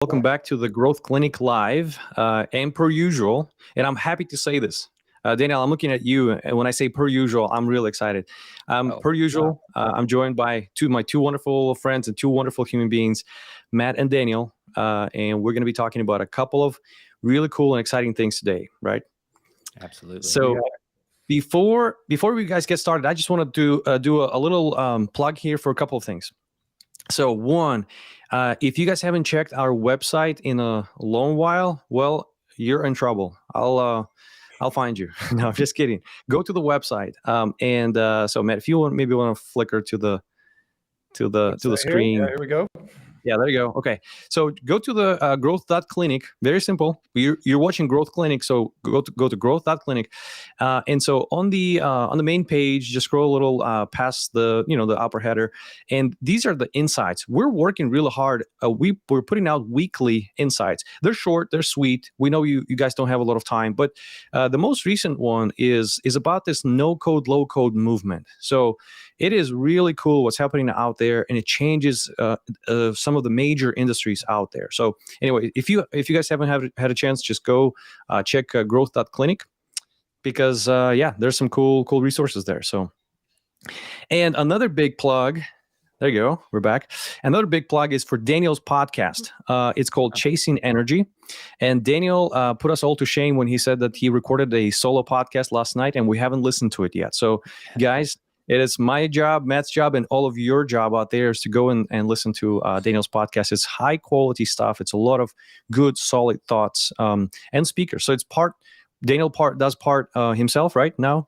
Welcome back to the Growth Clinic Live. And per usual, and I'm happy to say this, Daniel, I'm looking at you, and when I say per usual, I'm really excited. Per usual, I'm joined by my two wonderful friends and two wonderful human beings, Matt and Daniel, and we're going to be talking about a couple of really cool and exciting things today, right? Absolutely. So before we guys get started, I just want to do a little plug here for a couple of things. So one, if you guys haven't checked our website in a long while, well, you're in trouble. I'll find you. No, I'm just kidding. Go to the website. So Matt, if you want to flicker to the screen. Here we go. Yeah, there you go. Okay. So go to the growth.clinic. Very simple. You're watching Growth Clinic, so go to growth.clinic. And so on the main page, just scroll a little past the upper header. And these are the insights. We're working really hard. We're putting out weekly insights. They're short, they're sweet. We know you guys don't have a lot of time, but the most recent one is about this no code, low code movement. So it is really cool what's happening out there, and it changes some of the major industries out there. So anyway, if you guys haven't had a chance, just go check growth.clinic, because there's some cool resources there. So, and another big plug. There you go. We're back. Another big plug is for Daniel's podcast. It's called Chasing Energy. And Daniel put us all to shame when he said that he recorded a solo podcast last night and we haven't listened to it yet. So guys, it is my job, Matt's job, and all of your job out there is to go and listen to Daniel's podcast. It's high quality stuff. It's a lot of good, solid thoughts and speakers. So it's Daniel does part himself right now.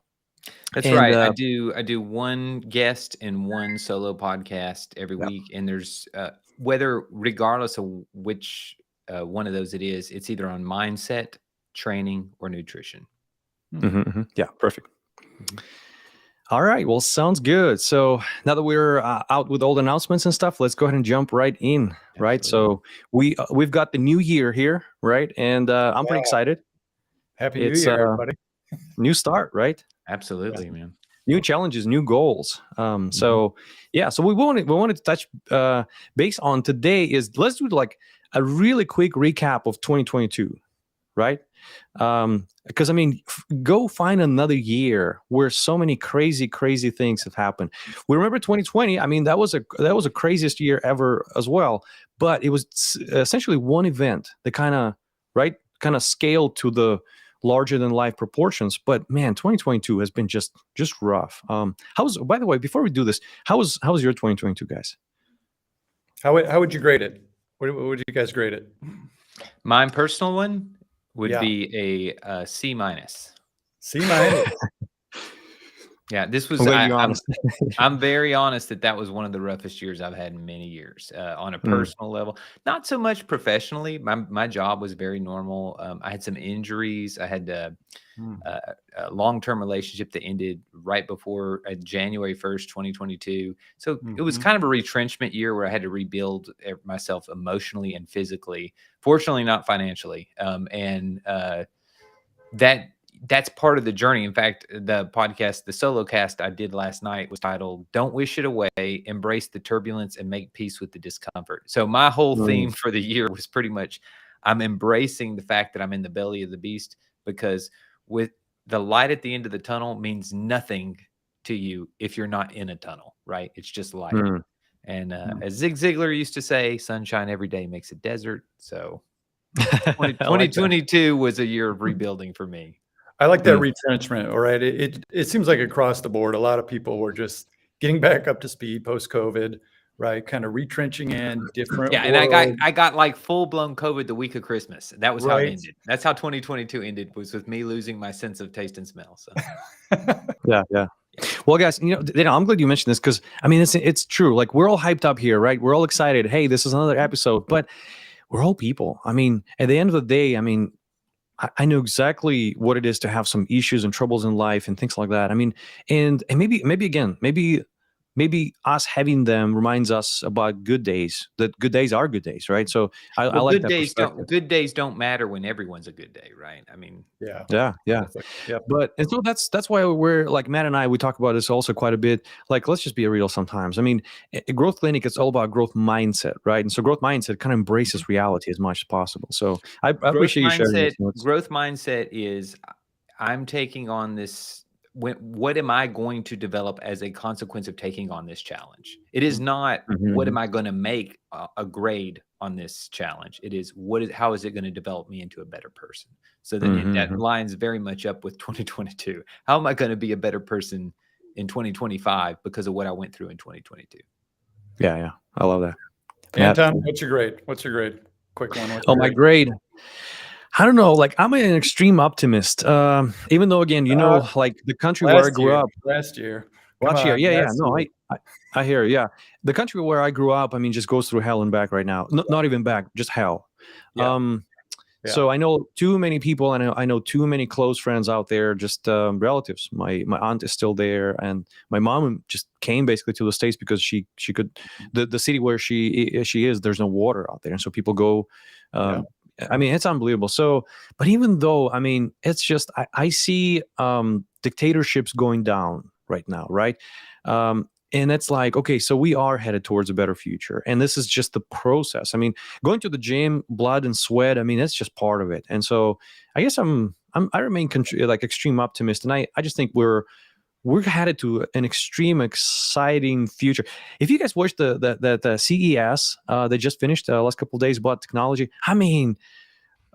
That's right. I do one guest and one solo podcast every week, and there's regardless of which one of those it is, it's either on mindset, training, or nutrition. Yeah, perfect. All right. Well, sounds good. So now that we're out with all the announcements and stuff, let's go ahead and jump right in. Right. So we've got the new year here, right? And I'm pretty excited. Happy New Year, everybody. New start, right? Absolutely, man. New challenges, new goals. So we wanted to touch base on today is let's do like a really quick recap of 2022, right? Because I mean, go find another year where so many crazy things have happened. We remember 2020. I mean, that was a craziest year ever as well. But it was essentially one event that kind of scaled to the larger than life proportions. But man, 2022 has been just rough. By the way, before we do this, how was your 2022, guys? How would you grade it? What would you guys grade it? My personal one would be a C minus. C minus. Yeah, this was. I'm very honest that was one of the roughest years I've had in many years on a personal level. Not so much professionally. My job was very normal. I had some injuries. I had a long-term relationship that ended right before January 1st, 2022. So it was kind of a retrenchment year where I had to rebuild myself emotionally and physically. Fortunately, not financially. That's part of the journey. In fact, the podcast, the solo cast I did last night was titled, "Don't Wish It Away, Embrace the Turbulence and Make Peace with the Discomfort." So my whole theme for the year was pretty much, I'm embracing the fact that I'm in the belly of the beast, because with the light at the end of the tunnel means nothing to you if you're not in a tunnel, right? It's just light. And as Zig Ziglar used to say, sunshine every day makes a desert. So 2022 was a year of rebuilding for me. I like that retrenchment. All right. It seems like across the board, a lot of people were just getting back up to speed post-COVID, right? Kind of retrenching in different. Yeah. And I got like full blown COVID the week of Christmas. That was how it ended. That's how 2022 ended, was with me losing my sense of taste and smell. So yeah. Well, guys, I'm glad you mentioned this, because I mean, it's true. Like, we're all hyped up here, right? We're all excited. Hey, this is another episode, but we're all people. I mean, at the end of the day, I mean, I know exactly what it is to have some issues and troubles in life and things like that. I mean, and maybe maybe us having them reminds us about good days, that good days are good days, right? So I Well, like that perspective. good days don't matter when everyone's a good day, right? I mean, Yeah. Yeah, yeah. That's like, yep. But and so that's why we're like Matt and I, we talk about this also quite a bit. Like, let's just be real sometimes. I mean, a growth clinic, it's all about growth mindset, right? And so growth mindset kind of embraces reality as much as possible. So I growth appreciate you sharing mindset, this. Notes. growth mindset is I'm taking on this. What am I going to develop as a consequence of taking on this challenge? It is not what am I going to make a grade on this challenge. It is how is it going to develop me into a better person? So that lines very much up with 2022. How am I going to be a better person in 2025 because of what I went through in 2022? Yeah, yeah, I love that. Anton, what's your grade? What's your grade? Quick one. Oh, my grade. I don't know. Like, I'm an extreme optimist. Even though, again, like the country where I grew up last year. Yeah. No, I hear. Yeah, the country where I grew up, I mean, just goes through hell and back right now. Not even back, just hell. Yeah. So I know too many people, and I know too many close friends out there, just relatives. My aunt is still there, and my mom just came basically to the States because she could. The city where she is, there's no water out there, and so people go. I mean, it's unbelievable. So, but even though, I mean, it's just I see dictatorships going down right now, right? And it's like, okay, so we are headed towards a better future, and this is just the process. I mean, going to the gym, blood and sweat. I mean, that's just part of it. And so, I guess I remain like extreme optimist, and I just think we're headed to an extreme exciting future. If you guys watched the CES, they just finished the last couple of days about technology. I mean,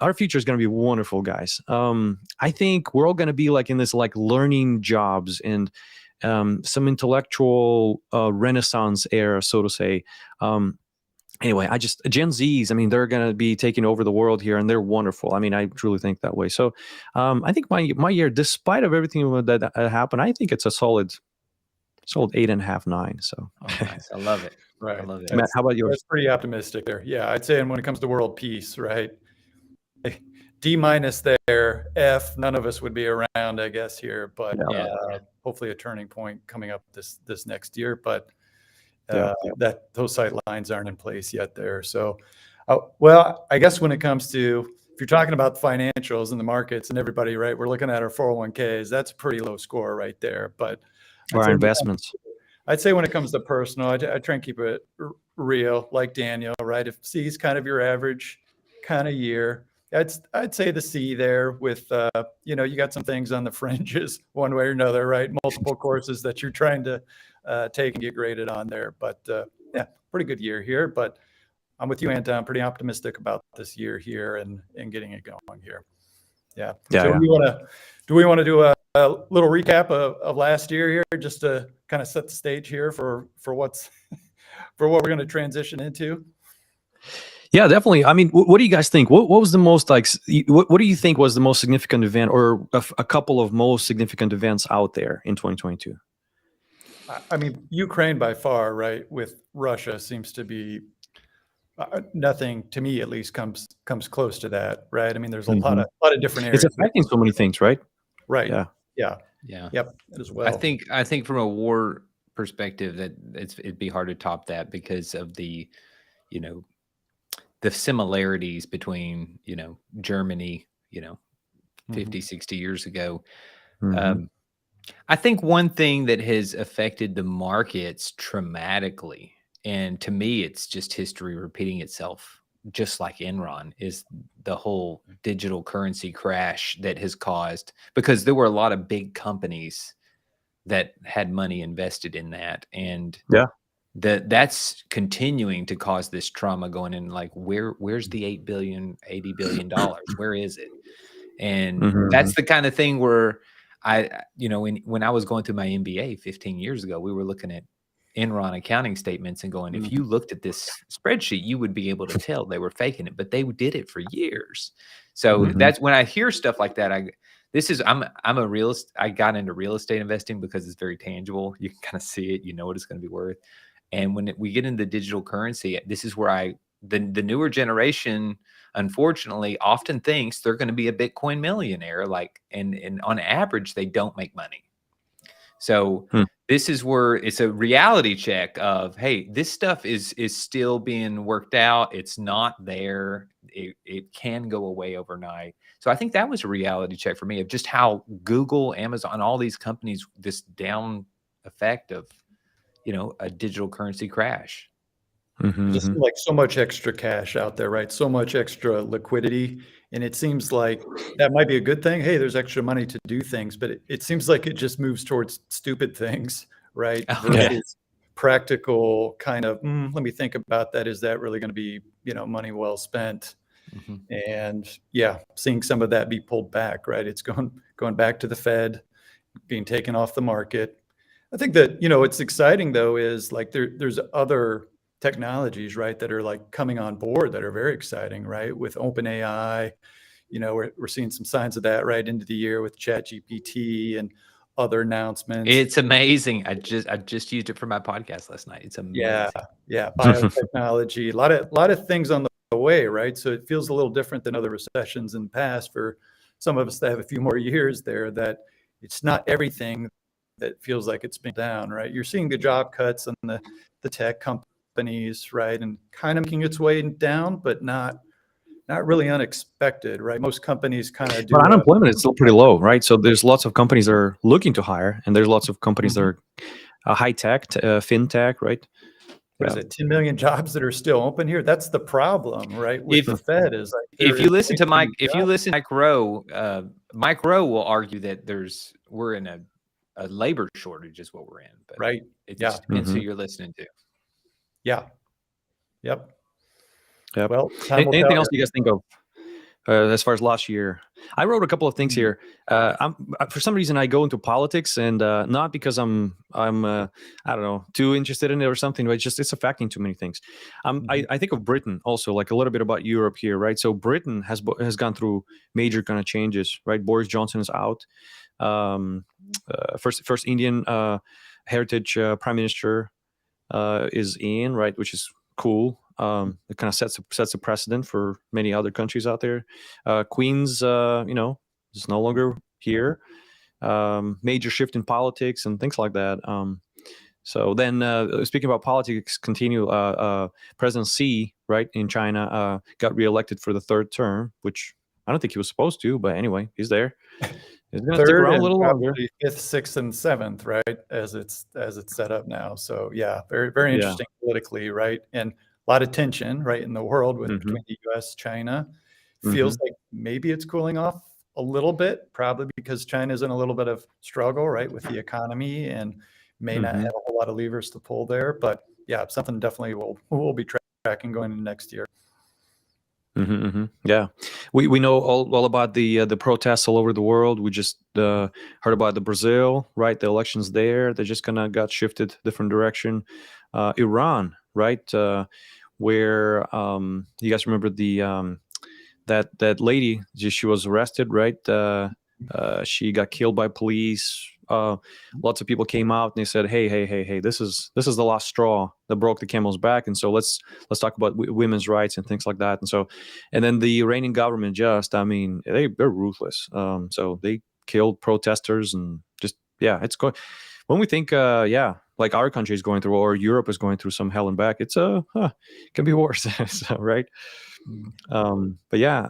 our future is going to be wonderful, guys. I think we're all going to be like in this like learning jobs and some intellectual renaissance era, so to say. Anyway, Gen Zs, I mean, they're going to be taking over the world here, and they're wonderful. I mean, I truly think that way. So I think my year, despite of everything that happened, I think it's a solid 8.5, 9. So nice. I love it. Right. I love it. Matt, how about yours? That's pretty optimistic there. Yeah, I'd say, and when it comes to world peace, right? D- there, F, none of us would be around, I guess, here, but hopefully a turning point coming up this next year. But that those sight lines aren't in place yet there. So, well, I guess when it comes to, if you're talking about financials and the markets and everybody, right, we're looking at our 401ks. That's a pretty low score right there. But our investments. I'd say when it comes to personal, I try and keep it real, like Daniel, right? If C is kind of your average kind of year, I'd say the C there with, you got some things on the fringes one way or another, right? Multiple courses that you're trying to take and get graded on there. But yeah, pretty good year here. But I'm with you, Anton. I'm pretty optimistic about this year here and getting it going here. Yeah. So do we want to do a little recap of last year here, just to kind of set the stage here for what we're going to transition into? Yeah, definitely. I mean, what do you guys think? What was the most like? What do you think was the most significant event, or a couple of most significant events out there in 2022? I mean, Ukraine by far, right, with Russia seems to be nothing, to me at least, comes close to that, right? I mean, there's a lot of different areas. It's affecting so many things, right? Right. Yeah. Yep. As well. I think from a war perspective that it'd be hard to top that because of the similarities between, Germany, 50, 60 years ago. I think one thing that has affected the markets traumatically, and to me, it's just history repeating itself, just like Enron, is the whole digital currency crash that has caused, because there were a lot of big companies that had money invested in that. And that's continuing to cause this trauma going in, like, where's the $80 billion? Where is it? And that's the kind of thing where when I was going through my MBA 15 years ago, we were looking at Enron accounting statements and going, if you looked at this spreadsheet, you would be able to tell they were faking it, but they did it for years. So that's when I hear stuff like that. I'm a realist. I got into real estate investing because it's very tangible. You can kind of see it, what it's going to be worth. And when we get into digital currency, this is where the newer generation, unfortunately, often thinks they're going to be a Bitcoin millionaire. And on average, they don't make money. So Hmm. this is where it's a reality check of, hey, this stuff is still being worked out. It's not there. It can go away overnight. So I think that was a reality check for me of just how Google, Amazon, all these companies, this down effect of, a digital currency crash. Mhm, Just mhm. like so much extra cash out there, right? So much extra liquidity. And it seems like that might be a good thing. Hey, there's extra money to do things, but it seems like it just moves towards stupid things, right? Yeah. Versus practical kind of, let me think about that. Is that really going to be, money well spent? Mhm. And yeah, seeing some of that be pulled back, right? It's going back to the Fed, being taken off the market. I think that, what's exciting though is like there's other technologies, right, that are like coming on board that are very exciting, right? With OpenAI, we're seeing some signs of that right into the year with ChatGPT and other announcements. It's amazing. I just used it for my podcast last night. It's Yeah, amazing. yeah, biotechnology, a lot of things on the way, right? So it feels a little different than other recessions in the past for some of us that have a few more years there, that it's not everything that feels like it's been down, right? You're seeing the job cuts and the tech companies, right? And kind of making its way down, but not really unexpected, right? Most companies kind of But do unemployment is still pretty low, right? So there's lots of companies that are looking to hire, and there's lots of companies that are high tech, fintech, right? what is Yeah. it, 10 million jobs that are still open here? That's the problem, right? With If the Fed is like there if is you listen way to too many Mike jobs. Rowe, Mike Rowe will argue that we're in a labor shortage is what we're in, but Right. it Yeah. just depends who Mhm. you're listening to. Yeah. Yep. Yep. Well, time will tell Anything else here. you guys think of as far as last year? I wrote a couple of things here. For some reason, I go into politics, and not because I'm I don't know, too interested in it or something, but it's affecting too many things. I think of Britain also, like a little bit about Europe here, right? So Britain has gone through major kind of changes, right? Boris Johnson is out. Um, first Indian heritage prime minister is in, right, which is cool. It kind of sets a precedent for many other countries out there. Queens, is no longer here. Major shift in politics and things like that. So then, speaking about politics, continue. President Xi, right, in China, got reelected for the third term, which I don't think he was supposed to, but anyway, he's there. He's going to stick Third around a and little longer. probably fifth, sixth, and seventh, right? As it's set up now. So yeah, very, very Yeah. interesting politically, right? And a lot of tension, right, in the world with Hmm. between the US, China. Hmm. Feels like maybe it's cooling off a little bit, probably because China's in a little bit of struggle, right, with the economy and may not have Hmm. a whole lot of levers to pull there. But yeah, something definitely we'll be tracking going into next year. Yeah, we know all about the protests all over the world. We just heard about the Brazil, right? The elections there, they just kind of got shifted different direction. Iran, right? Where you guys remember that lady? She was arrested, right? She got killed by police. Lots of people came out and they said, "Hey, this is the last straw that broke the camel's back." And so let's talk about women's rights and things like that. And then the Iranian government I mean, they're ruthless. So they killed protesters and just yeah, it's going. When we think, like our country is going through or Europe is going through some hell and back, it's can be worse, so, right? But yeah,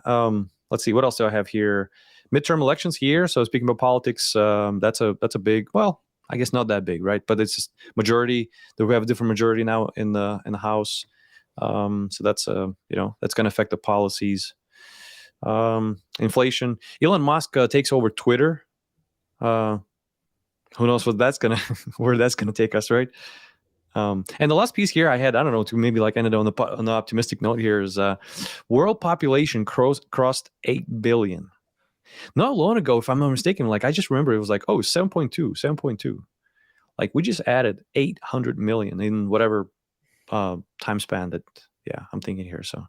let's see what else do I have here. Midterm elections here. So speaking about politics, that's a big. Well, I guess not that big, right? But it's just majority. We have a different majority now in the House. So that's that's going to affect the policies. Inflation. Elon Musk takes over Twitter. Uh, who knows what that's gonna where that's gonna take us, right? And the last piece here I had, I don't know, to maybe like ended on the optimistic note here is world population crossed 8 billion. Not long ago, if I'm not mistaken, like I just remember it was like, oh, 7.2. Like we just added 800 million in whatever time span that, yeah, I'm thinking here. So,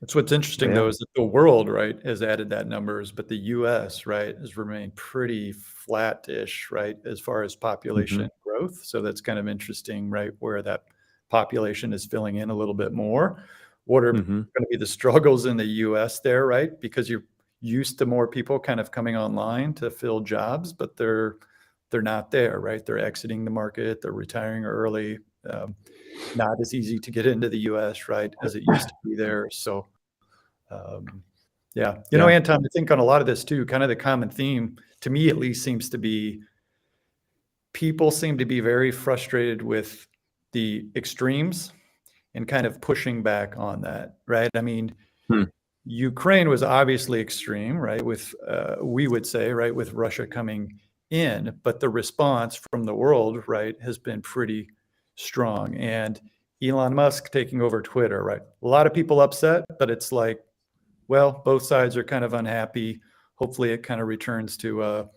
That's what's interesting yeah. though, is that the world, right, has added that numbers, but the US, right, has remained pretty flat-ish, right, as far as Hmm. population growth. So that's kind of interesting, right, where that population is filling in a little bit more. What are Hmm. going to be the struggles in the US there, right? Because you're used to more people kind of coming online to fill jobs, but they're they're not there, right? They're exiting the market, they're retiring early. Not as easy to get into the US, right, as it used to be there. So, yeah, you know, Anton, I think on a lot of this too, kind of the common theme to me at least seems to be people seem to be very frustrated with the extremes and kind of pushing back on that, right? I mean, Ukraine was obviously extreme, right? With, we would say, right, with Russia coming in, but the response from the world, right, has been pretty strong. And Elon Musk taking over Twitter, right? A lot of people upset, but it's like, well, both sides are kind of unhappy. Hopefully it kind of returns to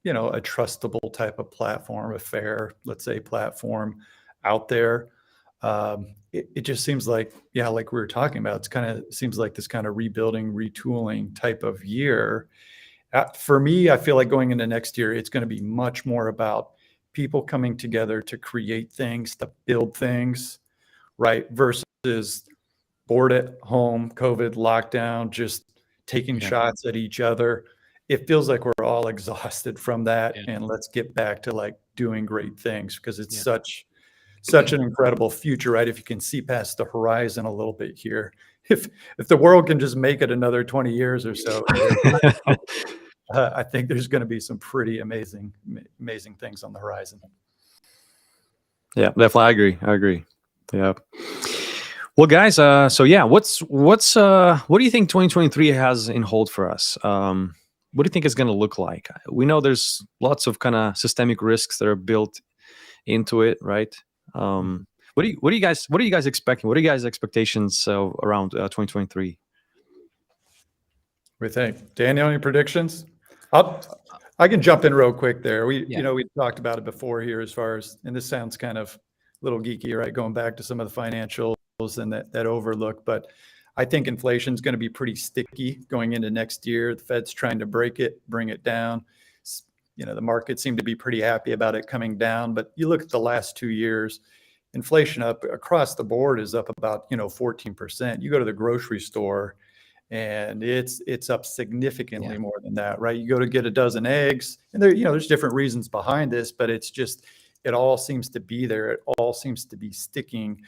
you know, a trustable type of platform, a fair, let's say, platform out there. It just seems like, yeah, like we were talking about, it's kind of seems like this kind of rebuilding, retooling type of year. For me, I feel like going into next year, it's going to be much more about people coming together to create things, to build things, right? Versus bored at home, COVID lockdown, just taking shots at each other. It feels like we're all exhausted from that, and let's get back to like doing great things because it's such an incredible future, right? If you can see past the horizon a little bit here, if the world can just make it another 20 years or so, I think there's going to be some pretty amazing things on the horizon. Yeah, definitely. I agree. Yeah. Well, guys, so yeah, what do you think 2023 has in hold for us? What do you think it's going to look like? We know there's lots of kind of systemic risks that are built into it, right? What are you guys expecting? What are you guys' expectations around 2023? What do you think, Daniel? Any predictions? I can jump in real quick there. You know, we talked about it before here as far as, and this sounds kind of a little geeky, right? Going back to some of the financials and that overlook, but I think inflation is going to be pretty sticky going into next year. The Fed's trying to bring it down. You know, the market seemed to be pretty happy about it coming down, but you look at the last 2 years, inflation up across the board is up about, 14%. You go to the grocery store and it's up significantly more than that, right? You go to get a dozen eggs and there's different reasons behind this, but it's just, it all seems to be there. It all seems to be sticking.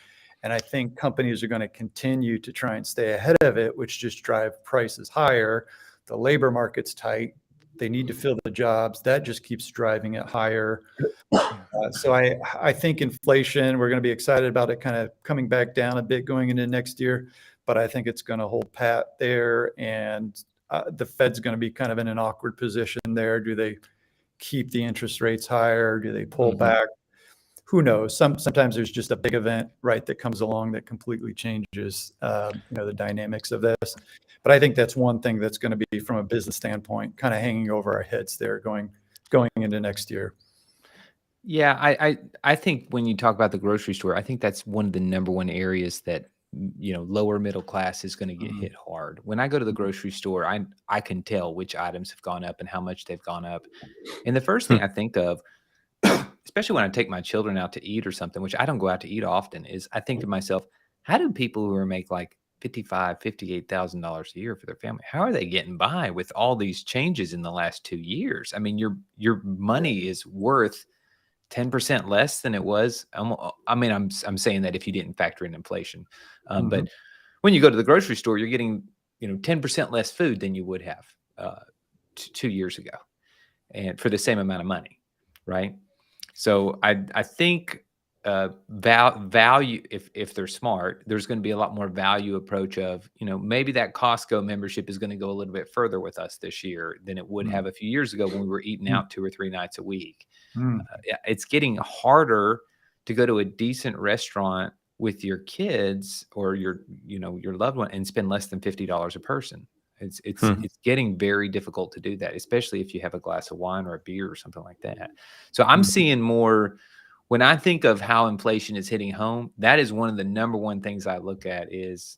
And I think companies are going to continue to try and stay ahead of it, which just drive prices higher. The labor market's tight. They need to fill the jobs. That just keeps driving it higher. So I think inflation, we're going to be excited about it kind of coming back down a bit going into next year, but I think it's going to hold pat there. And the Fed's going to be kind of in an awkward position there. Do they keep the interest rates higher? Do they pull back? Who knows? Sometimes there's just a big event, right, that comes along that completely changes, the dynamics of this. But I think that's one thing that's going to be, from a business standpoint, kind of hanging over our heads there going into next year. Yeah, I think when you talk about the grocery store, I think that's one of the number one areas that lower middle class is going to get hit hard. When I go to the grocery store, I can tell which items have gone up and how much they've gone up. And the first thing I think of, especially when I take my children out to eat or something, which I don't go out to eat often, is I think to myself, how do people who make like $55,000, $58,000 a year for their family, how are they getting by with all these changes in the last 2 years? I mean, your money is worth 10% less than it was. I mean, I'm saying that if you didn't factor in inflation, but when you go to the grocery store, you're getting 10% less food than you would have 2 years ago, and for the same amount of money, right? So I think value, if they're smart, there's going to be a lot more value approach of, maybe that Costco membership is going to go a little bit further with us this year than it would have a few years ago when we were eating out 2 or 3 nights a week. It's getting harder to go to a decent restaurant with your kids or your loved one and spend less than $50 a person. It's getting very difficult to do that, especially if you have a glass of wine or a beer or something like that. So I'm seeing more, when I think of how inflation is hitting home, that is one of the number one things I look at, is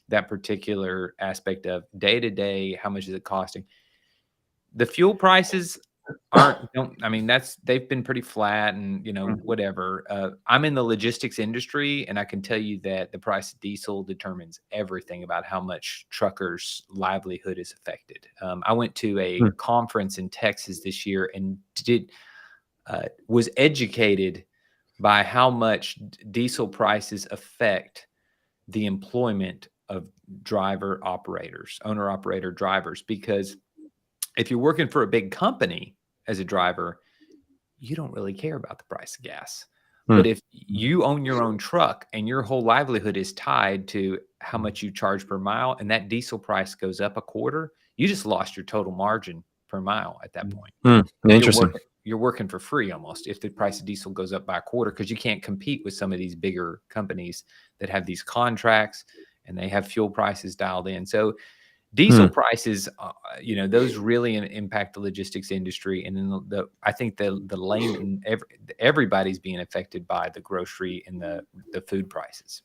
that particular aspect of day to day. How much is it costing? The fuel prices, they've been pretty flat and, whatever. I'm in the logistics industry, and I can tell you that the price of diesel determines everything about how much truckers' livelihood is affected. I went to a conference in Texas this year and was educated by how much diesel prices affect the employment of owner-operator drivers, because if you're working for a big company as a driver, you don't really care about the price of gas. But if you own your own truck and your whole livelihood is tied to how much you charge per mile, and that diesel price goes up a quarter, you just lost your total margin per mile at that point. Interesting. You're working for free almost if the price of diesel goes up by a quarter, because you can't compete with some of these bigger companies that have these contracts and they have fuel prices dialed in. So diesel prices, those really impact the logistics industry, and then I think the layman, everybody's being affected by the grocery and the food prices,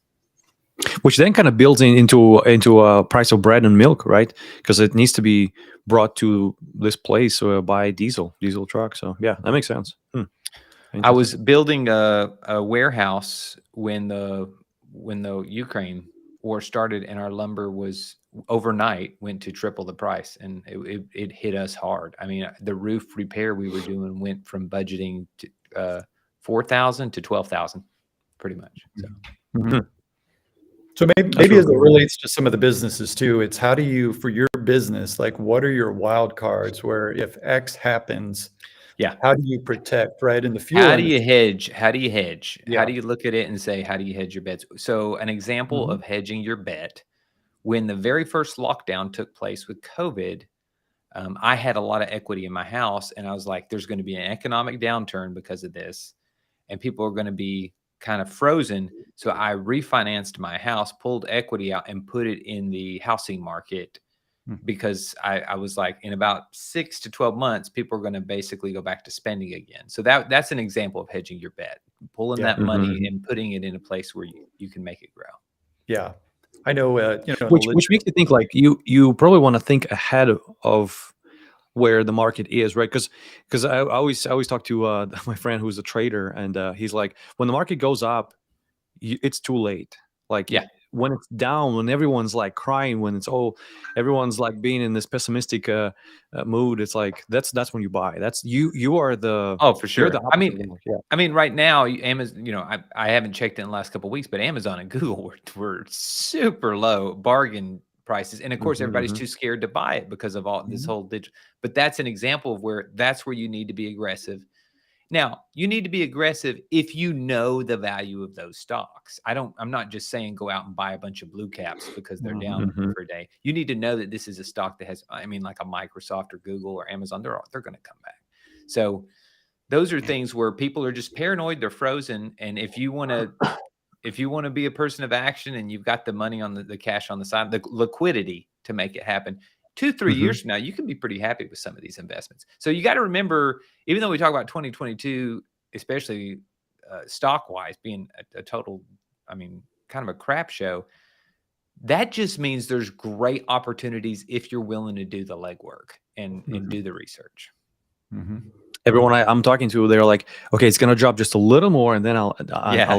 which then kind of builds into a price of bread and milk, right? Because it needs to be brought to this place by diesel truck. So yeah, that makes sense. I was building a warehouse when the Ukraine war started, and our lumber was overnight went to triple the price, and it hit us hard. I mean, the roof repair we were doing went from budgeting to $4,000 to $12,000, pretty much. So. So maybe as it relates to some of the businesses too, it's how do you, for your business, like what are your wild cards where if X happens, how do you protect, right? In the fuel How do you hedge? How do you hedge? Yeah. How do you look at it and say, how do you hedge your bets? So an example of hedging your bet, when the very first lockdown took place with COVID, I had a lot of equity in my house, and I was like, there's going to be an economic downturn because of this, and people are going to be kind of frozen. So I refinanced my house, pulled equity out, and put it in the housing market, because I was like, in about 6 to 12 months, people are going to basically go back to spending again. So that's an example of hedging your bet, pulling that money and putting it in a place where you can make it grow. Yeah. I know, which makes you think like you probably want to think ahead of where the market is, right? Because I always talk to my friend who's a trader, and he's like, when the market goes up, it's too late. Like when it's down, when everyone's like crying, when everyone's like being in this pessimistic mood, it's like that's when you buy. That's you are the for sure. I mean, right now, Amazon. I haven't checked in the last couple of weeks, but Amazon and Google were super low bargain prices, and of course, everybody's too scared to buy it because of all this whole digital. But that's an example of where you need to be aggressive. Now, you need to be aggressive if you know the value of those stocks. I'm not just saying go out and buy a bunch of blue caps because they're down for a day. You need to know that this is a stock that has, like a Microsoft or Google or Amazon, they're going to come back. So those are things where people are just paranoid, they're frozen. And if you want to be a person of action and you've got the money on the cash on the side, the liquidity to make it happen, 2-3 years from now, you can be pretty happy with some of these investments. So you got to remember, even though we talk about 2022, especially stock-wise being a total, kind of a crap show, that just means there's great opportunities if you're willing to do the legwork and do the research. Everyone I'm talking to, they're like, okay, it's gonna drop just a little more, and then I'll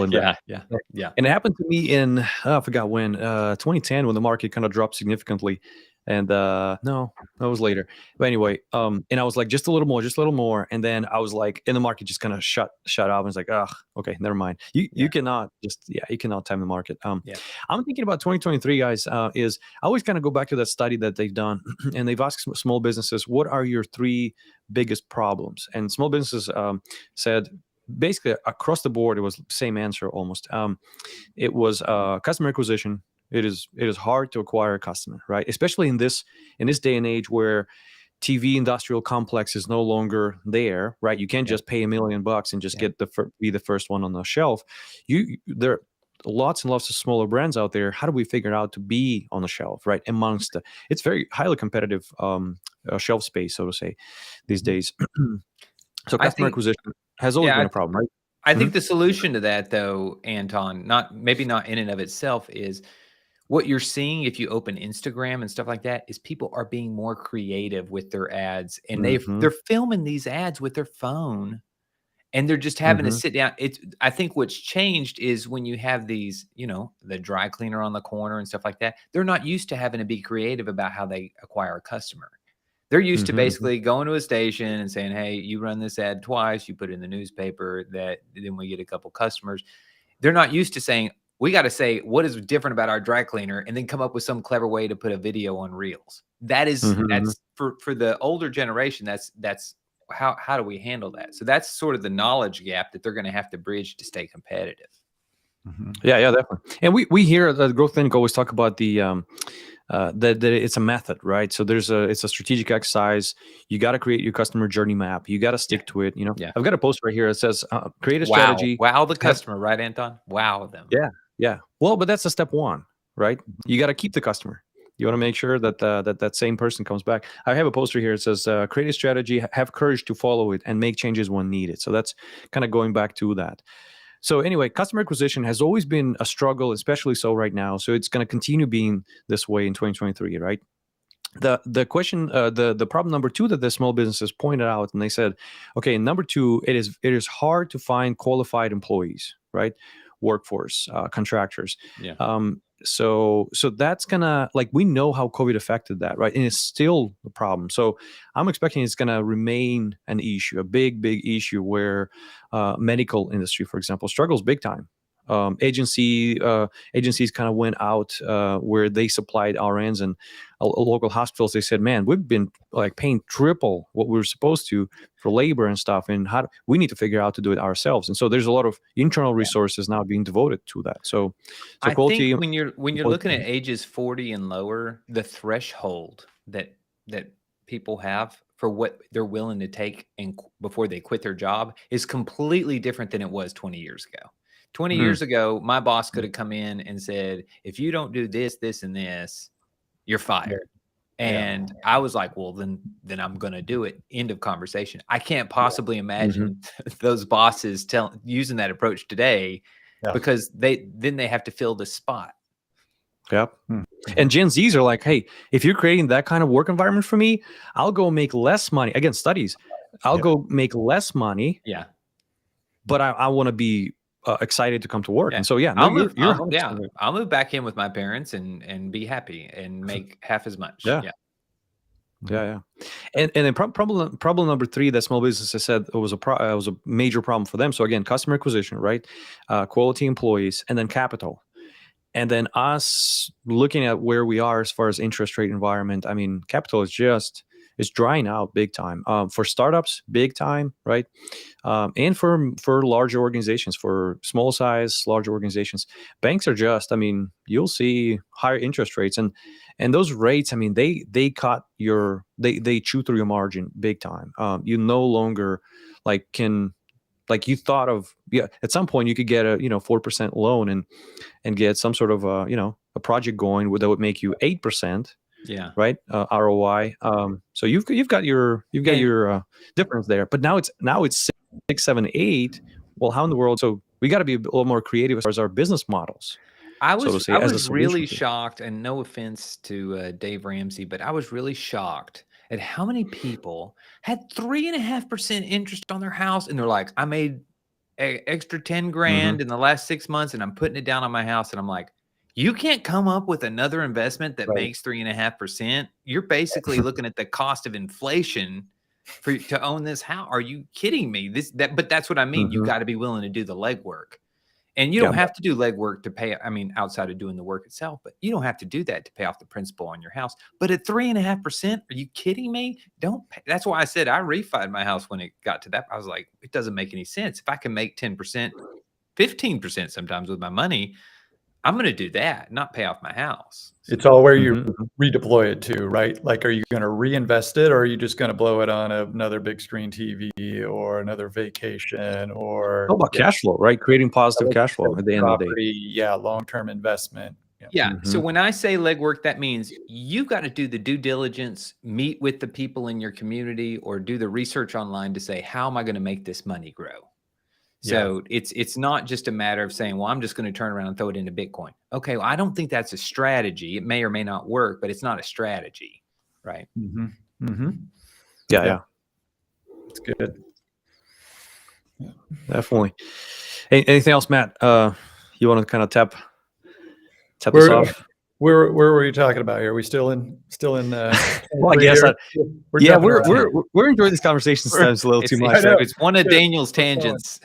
invest. Yeah. And it happened to me in I forgot when 2010, when the market kind of dropped significantly. And no, that was later. But anyway, and I was like, just a little more, and then I was like, and the market just kind of shut up. And it's like, okay, never mind. You cannot you cannot time the market. I'm thinking about 2023, guys. Is I always kind of go back to that study that they've done, and they've asked small businesses, what are your 3 biggest problems? And small businesses said, basically across the board, it was the same answer almost. It was customer acquisition. It is hard to acquire a customer, right? Especially in this day and age where TV industrial complex is no longer there, right? You can't just pay $1 million and just get be the first one on the shelf. There are lots and lots of smaller brands out there. How do we figure out to be on the shelf, right? Amongst it's very highly competitive shelf space, so to say, these days. So customer acquisition has always been a problem, right? I think the solution to that, though, Anton, maybe not in and of itself, is what you're seeing if you open Instagram and stuff like that is people are being more creative with their ads, and they're filming these ads with their phone, and they're just having to sit down. I think what's changed is when you have these, the dry cleaner on the corner and stuff like that, they're not used to having to be creative about how they acquire a customer. They're used to basically going to a station and saying, hey, you run this ad twice, you put it in the newspaper, then we get a couple customers. They're not used to saying, we got to say what is different about our dry cleaner and then come up with some clever way to put a video on Reels. That's for the older generation. That's how do we handle that? So that's sort of the knowledge gap that they're going to have to bridge to stay competitive. Yeah, definitely. And we hear at the Growth Clinic always talk about the that it's a method, right? So it's a strategic exercise. You got to create your customer journey map. You got to stick to it. I've got a post right here that says create a strategy. Wow the customer, right, Anton? Wow them. Yeah. Well, but that's a step one, right? You got to keep the customer. You want to make sure that that same person comes back. I have a poster here. It says create a strategy, have courage to follow it, and make changes when needed. So that's kind of going back to that. So anyway, customer acquisition has always been a struggle, especially so right now. So it's going to continue being this way in 2023, right? The question, the problem number two that the small businesses pointed out, and they said, okay, number two, it is hard to find qualified employees, right? Workforce, contractors. So that's gonna, like, we know how COVID affected that, right? And it's still a problem. So I'm expecting it's gonna remain an issue, a big issue where medical industry, for example, struggles big time. Agencies kind of went out where they supplied RNs, and local hospitals, they said, man, we've been like paying triple what we were supposed to for labor and stuff, and we need to figure out to do it ourselves. And so there's a lot of internal resources now being devoted to that. So I quality, think when you're looking at ages 40 and lower, the threshold that people have for what they're willing to take and before they quit their job is completely different than it was 20 years ago. 20 years ago, my boss could have come in and said, if you don't do this, this, and this, you're fired. And I was like, well, then I'm going to do it. End of conversation. I can't possibly imagine those bosses using that approach today because they have to fill the spot. Yep. And Gen Zs are like, hey, if you're creating that kind of work environment for me, I'll go make less money. Again, studies. I'll go make less money. Yeah. But I want to be excited to come to work. And so, I'll move back in with my parents and be happy and make half as much. Yeah. And then problem number three that small businesses said was a major problem for them. So again, customer acquisition, right? Quality employees, and then capital. And then us looking at where we are as far as interest rate environment. I mean, capital is drying out big time for startups, big time, right? And for larger organizations, for small size, larger organizations, banks are just, I mean, you'll see higher interest rates, and those rates, I mean, they chew through your margin big time. You no longer you thought of, at some point you could get a 4% loan and get some sort of a project going that would make you 8%. Right. ROI. So you've got your difference there, but now it's 6, 7, 8. Well, how in the world? So we got to be a little more creative as far as our business models. I was really shocked, and no offense to Dave Ramsey, but I was really shocked at how many people had 3.5% interest on their house, and they're like, I made an extra 10 grand in the last 6 months, and I'm putting it down on my house, and I'm like, you can't come up with another investment that makes 3.5%. You're basically looking at the cost of inflation to own this house. Are you kidding me? But that's what I mean. You got to be willing to do the legwork. And you don't have to do legwork to pay. I mean, outside of doing the work itself, but you don't have to do that to pay off the principal on your house. But at 3.5%, are you kidding me? Don't pay. That's why I said I refied my house when it got to that. I was like, it doesn't make any sense. If I can make 10%, 15% sometimes with my money, I'm going to do that, not pay off my house. It's all where you redeploy it to, right? Like, are you going to reinvest it, or are you just going to blow it on another big screen TV or another vacation, or how about cash flow, right? Creating positive cash flow at the end of the day. Yeah, long-term investment. So when I say legwork, that means you got to do the due diligence, meet with the people in your community, or do the research online to say, how am I going to make this money grow? So it's not just a matter of saying, well, I'm just going to turn around and throw it into Bitcoin. Okay, well, I don't think that's a strategy. It may or may not work, but it's not a strategy, right? Yeah. It's good. Definitely. Anything else, Matt? You want to kind of tap this off? Where were you talking about here? Are we still in Well, I guess we're enjoying this conversation sometimes a little too much. It's one of Daniel's tangents.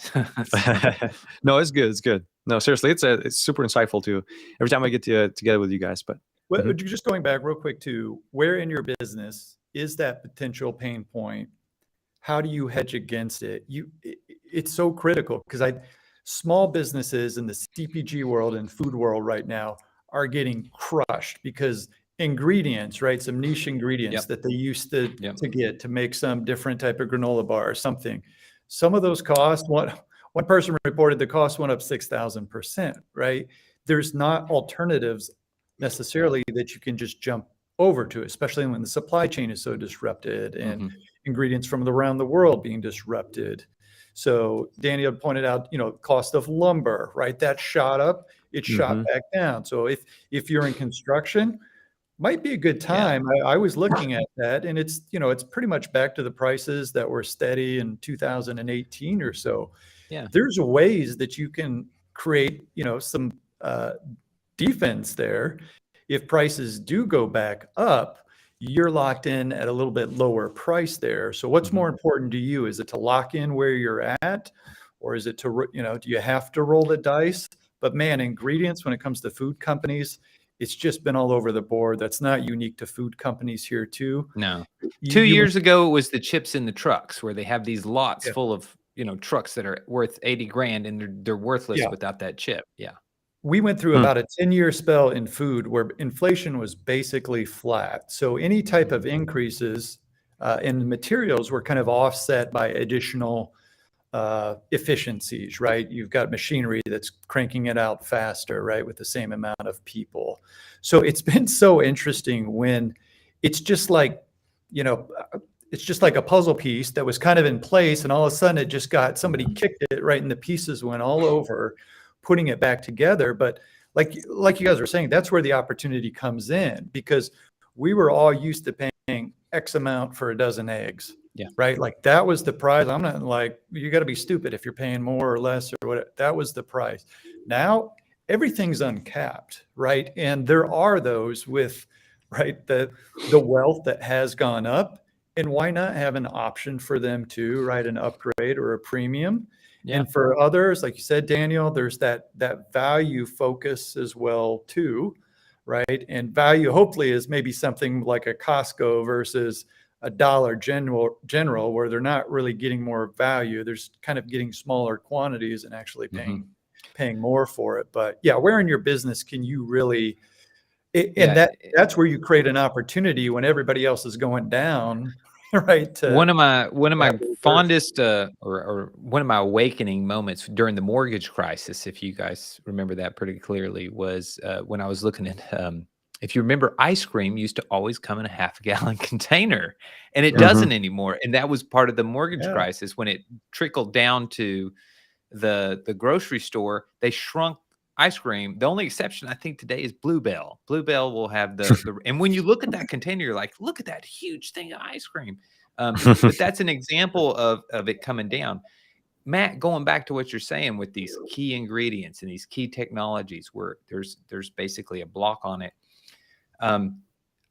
No, it's good. It's good. No, seriously, it's super insightful too. Every time I get together with you guys, but just going back real quick to where in your business is that potential pain point? How do you hedge against it? It's so critical because small businesses in the CPG world and food world right now are getting crushed because ingredients, right? Some niche ingredients that they used to get to make some different type of granola bar or something. Some of those costs, one person reported the cost went up 6,000%, right? There's not alternatives necessarily that you can just jump over to, especially when the supply chain is so disrupted and ingredients from around the world being disrupted. So Daniel pointed out, cost of lumber, right? That shot up, it shot back down. So if you're in construction, might be a good time. I was looking at that, and it's pretty much back to the prices that were steady in 2018 or so. Yeah. There's ways that you can create, some defense there. If prices do go back up, you're locked in at a little bit lower price there. So what's more important to you? Is it to lock in where you're at, or is it to, do you have to roll the dice? But man, ingredients, when it comes to food companies, it's just been all over the board. That's not unique to food companies here too. No. 2 years ago, it was the chips in the trucks where they have these lots full of, trucks that are worth 80 grand and they're worthless without that chip. Yeah. We went through about a 10-year spell in food where inflation was basically flat. So any type of increases in materials were kind of offset by additional efficiencies, right? You've got machinery that's cranking it out faster, right, with the same amount of people. So it's been so interesting when it's just like, it's just like a puzzle piece that was kind of in place, and all of a sudden it just got, somebody kicked it right and the pieces went all over, putting it back together. But like you guys were saying, that's where the opportunity comes in, because we were all used to paying X amount for a dozen eggs. Yeah. Right. Like that was the price. I'm not like, you got to be stupid if you're paying more or less or whatever. That was the price. Now everything's uncapped. Right. And there are those with, right, the wealth that has gone up, and why not have an option for them to, right, an upgrade or a premium. Yeah. And for others, like you said, Daniel, there's that value focus as well too. Right. And value hopefully is maybe something like a Costco versus a Dollar General, where they're not really getting more value. They're kind of getting smaller quantities and actually paying more for it. But yeah, where in your business can you really, that's where you create an opportunity when everybody else is going down, right? One of my fondest or one of my awakening moments during the mortgage crisis, if you guys remember that pretty clearly, was when I was looking at if you remember, ice cream used to always come in a half-gallon container, and it doesn't anymore. And that was part of the mortgage crisis when it trickled down to the grocery store. They shrunk ice cream. The only exception I think today is Bluebell. Bluebell will have the and when you look at that container, you're like, look at that huge thing of ice cream. But that's an example of it coming down. Matt, going back to what you're saying with these key ingredients and these key technologies where there's basically a block on it.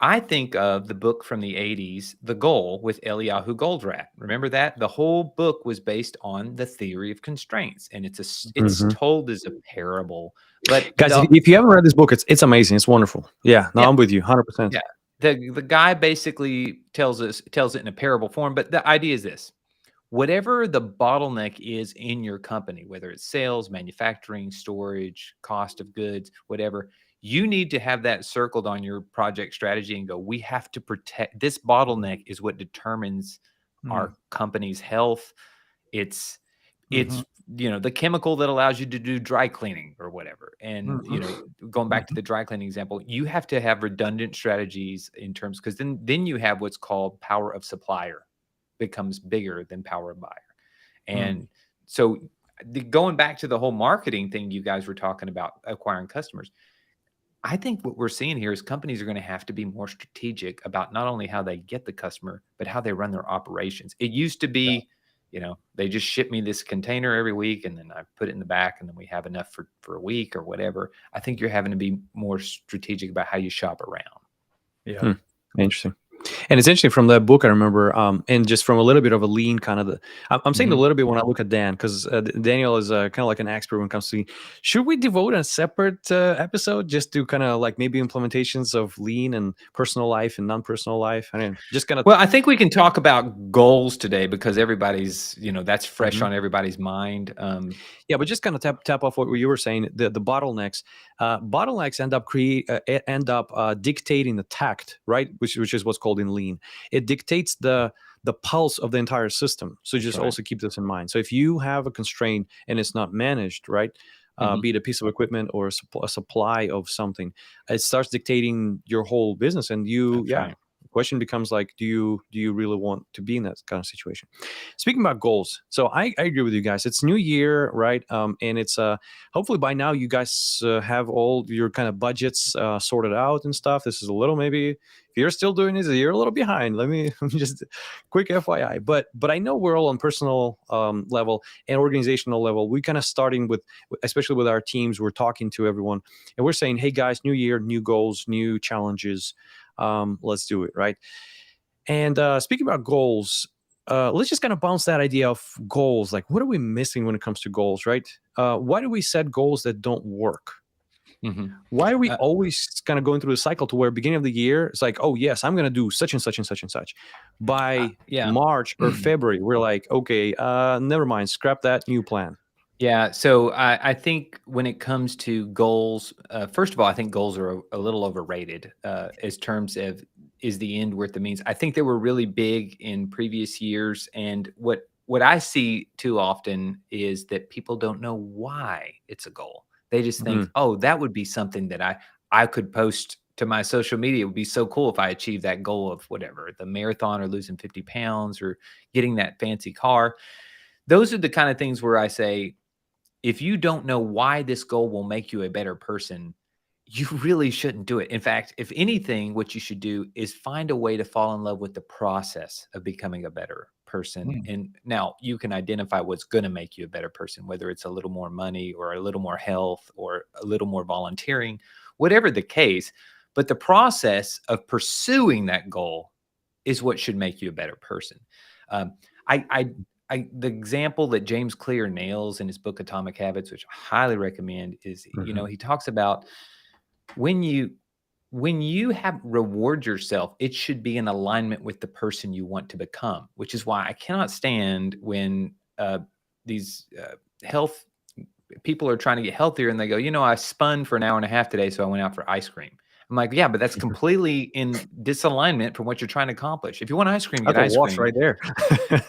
I think of the book from the 80s, The Goal, with Eliyahu Goldratt. Remember that? The whole book was based on the theory of constraints, and it's told as a parable. But guys, if you haven't read this book, it's amazing. It's wonderful. Yeah, no, I'm with you 100%. Yeah. The guy basically tells it in a parable form, but the idea is this. Whatever the bottleneck is in your company, whether it's sales, manufacturing, storage, cost of goods, whatever, you need to have that circled on your project strategy and go, we have to protect this bottleneck is what determines our company's health. It's the chemical that allows you to do dry cleaning or whatever. And, going back to the dry cleaning example, you have to have redundant strategies in terms, because then you have what's called power of supplier becomes bigger than power of buyer. And so going back to the whole marketing thing you guys were talking about, acquiring customers. I think what we're seeing here is companies are going to have to be more strategic about not only how they get the customer, but how they run their operations. It used to be, they just ship me this container every week and then I put it in the back and then we have enough for a week or whatever. I think you're having to be more strategic about how you shop around. Yeah. Interesting. And it's interesting from that book, I remember, and just from a little bit of a lean kind of I'm saying a little bit when I look at Dan, because Daniel is kind of like an expert when it comes to, should we devote a separate episode just to kind of like maybe implementations of lean and personal life and non-personal life? I mean, just kind of. Well, I think we can talk about goals today because everybody's, that's fresh on everybody's mind. Yeah, but just kind of tap off what you were saying. The bottlenecks, end up dictating the tact, right? Which is what's called in lean. It dictates the pulse of the entire system. So just also keep this in mind. So if you have a constraint and it's not managed, right? Be it a piece of equipment or a supply of something, it starts dictating your whole business. And the question becomes like, do you really want to be in that kind of situation? Speaking about goals, so I agree with you guys. It's new year, right? And it's hopefully by now you guys have all your kind of budgets sorted out and stuff. This is a little, maybe if you're still doing this, you're a little behind. Let me just quick FYI. But I know we're all on personal level and organizational level. We kind of starting with, especially with our teams, we're talking to everyone and we're saying, hey guys, new year, new goals, new challenges. Let's do it, right? And speaking about goals, let's just kind of bounce that idea of goals. Like, what are we missing when it comes to goals, right? Why do we set goals that don't work? Why are we always kind of going through the cycle to where beginning of the year, it's like, oh, yes, I'm going to do such and such and such and such. By March or February, we're like, okay, never mind, scrap that, new plan. Yeah. So I think when it comes to goals, first of all, I think goals are a little overrated as terms of, is the end worth the means? I think they were really big in previous years. And what I see too often is that people don't know why it's a goal. They just think, oh, that would be something that I could post to my social media. It would be so cool if I achieved that goal of whatever, the marathon or losing 50 pounds or getting that fancy car. Those are the kind of things where I say, if you don't know why this goal will make you a better person, you really shouldn't do it. In fact, if anything, what you should do is find a way to fall in love with the process of becoming a better person. And now you can identify what's going to make you a better person, whether it's a little more money or a little more health or a little more volunteering, whatever the case. But the process of pursuing that goal is what should make you a better person. The example that James Clear nails in his book Atomic Habits, which I highly recommend, is he talks about when you have reward yourself, it should be in alignment with the person you want to become. Which is why I cannot stand when these health people are trying to get healthier and they go, I spun for an hour and a half today, so I went out for ice cream. I'm like, yeah, but that's completely in disalignment from what you're trying to accomplish. If you want ice cream, get ice cream. Right there.